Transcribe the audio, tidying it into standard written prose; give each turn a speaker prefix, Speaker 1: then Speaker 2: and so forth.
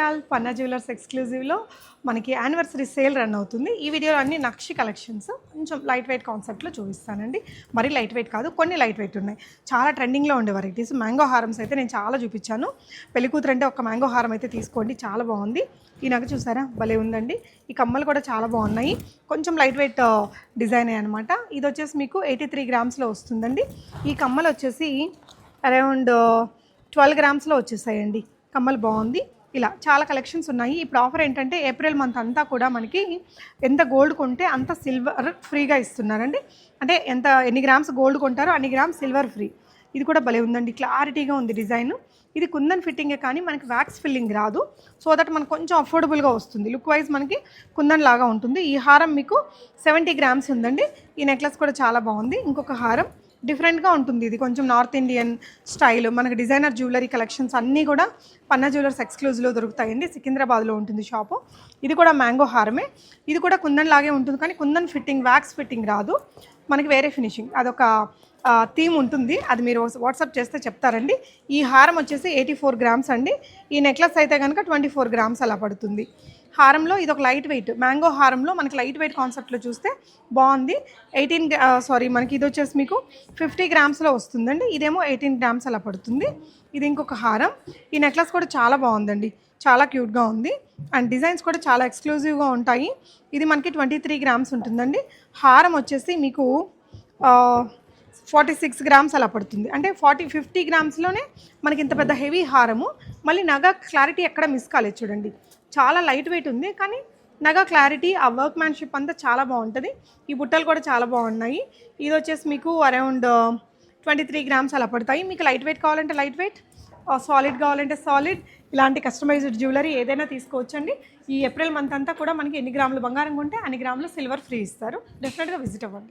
Speaker 1: All పన్నా jewellers ఎక్స్క్లూజివ్లో మనకి anniversary sale run అవుతుంది. ఈ వీడియోలో అన్ని నక్షి కలెక్షన్స్ కొంచెం లైట్ వెయిట్ కాన్సెప్ట్లో చూపిస్తానండి. మరీ లైట్ వెయిట్ కాదు, కొన్ని లైట్ వెయిట్ ఉన్నాయి. చాలా ట్రెండింగ్లో ఉండే వెరైటీస్. మ్యాంగో హారమ్స్ అయితే నేను చాలా చూపించాను. పెళ్లి కూతురు అంటే ఒక మ్యాంగో హారం అయితే తీసుకోండి, చాలా బాగుంది. ఈ నగ చూసారా, భలే ఉందండి. ఈ కమ్మలు కూడా చాలా బాగున్నాయి, కొంచెం లైట్ వెయిట్ డిజైన్ అనమాట. ఇది వచ్చేసి మీకు 83 గ్రామ్స్లో వస్తుందండి. ఈ కమ్మలు వచ్చేసి అరౌండ్ 12 గ్రామ్స్లో వచ్చేసాయండి. కమ్మలు బాగుంది. ఇలా చాలా కలెక్షన్స్ ఉన్నాయి. ఇప్పుడు ఆఫర్ ఏంటంటే ఏప్రిల్ మంత్ అంతా కూడా మనకి ఎంత గోల్డ్ కొంటే అంత సిల్వర్ ఫ్రీగా ఇస్తున్నారండి. అంటే ఎన్ని గ్రామ్స్ గోల్డ్ కొంటారో అన్ని గ్రామ్స్ సిల్వర్ ఫ్రీ. ఇది కూడా భలే ఉందండి, క్లారిటీగా ఉంది డిజైన్. ఇది కుందన్ ఫిట్టింగే కానీ మనకి వ్యాక్స్ ఫిల్లింగ్ రాదు. సో దట్ మనకు కొంచెం అఫోర్డబుల్గా వస్తుంది. లుక్ వైజ్ మనకి కుందన్ లాగా ఉంటుంది. ఈ హారం మీకు 70 గ్రామ్స్ ఉందండి. ఈ నెక్లెస్ కూడా చాలా బాగుంది. ఇంకొక హారం డిఫరెంట్గా ఉంటుంది. ఇది కొంచెం నార్త్ ఇండియన్ స్టైల్. మనకి డిజైనర్ జ్యువెలరీ కలెక్షన్స్ అన్నీ కూడా పన్నా జ్యువెలర్స్ ఎక్స్క్లూజివ్లో దొరుకుతాయండి. సికింద్రాబాద్లో ఉంటుంది షాపు. ఇది కూడా మ్యాంగో హారమే. ఇది కూడా కుందన్ లాగే ఉంటుంది కానీ కుందన్ ఫిట్టింగ్, వ్యాక్స్ ఫిట్టింగ్ రాదు. మనకి వేరే ఫినిషింగ్, అదొక థీమ్ ఉంటుంది. అది మీరు వాట్సాప్ చేస్తే చెప్తారండి. ఈ హారం వచ్చేసి 84 గ్రామ్స్ అండి. ఈ నెక్లెస్ అయితే కనుక 24 గ్రామ్స్ అలా పడుతుంది. హారంలో ఇది ఒక లైట్ వెయిట్ మ్యాంగో హారంలో మనకి లైట్ వెయిట్ కాన్సెప్ట్లో చూస్తే బాగుంది. మనకి ఇది వచ్చేసి మీకు 50 గ్రామ్స్లో వస్తుందండి. ఇదేమో 18 గ్రామ్స్ అలా పడుతుంది. ఇది ఇంకొక హారం. ఈ నెక్లెస్ కూడా చాలా బాగుందండి, చాలా క్యూట్గా ఉంది. అండ్ డిజైన్స్ కూడా చాలా ఎక్స్క్లూజివ్గా ఉంటాయి. ఇది మనకి 23 గ్రామ్స్ ఉంటుందండి. హారం వచ్చేసి మీకు 46 గ్రామ్స్ అలా పడుతుంది. అంటే 50 గ్రామ్స్లోనే మనకి ఇంత పెద్ద హెవీ హారము. మళ్ళీ నగ క్లారిటీ ఎక్కడ మిస్ కాలేదు చూడండి. చాలా లైట్ వెయిట్ ఉంది కానీ నగ క్లారిటీ, ఆ వర్క్ మ్యాన్షిప్ అంతా చాలా బాగుంటుంది. ఈ బుట్టలు కూడా చాలా బాగున్నాయి. ఇది వచ్చేసి మీకు అరౌండ్ 23 గ్రామ్స్ అలా పడతాయి. మీకు లైట్ వెయిట్ కావాలంటే లైట్ వెయిట్, సాలిడ్ కావాలంటే సాలిడ్, ఇలాంటి కస్టమైజ్డ్ జ్యువెలరీ ఏదైనా తీసుకోవచ్చండి. ఈ ఏప్రిల్ మంత్ అంతా కూడా మనకి ఎన్ని గ్రాములు బంగారం కొంటే అన్ని గ్రాములు సిల్వర్ ఫ్రీ ఇస్తారు. డెఫినెట్గా విజిట్ అవ్వండి.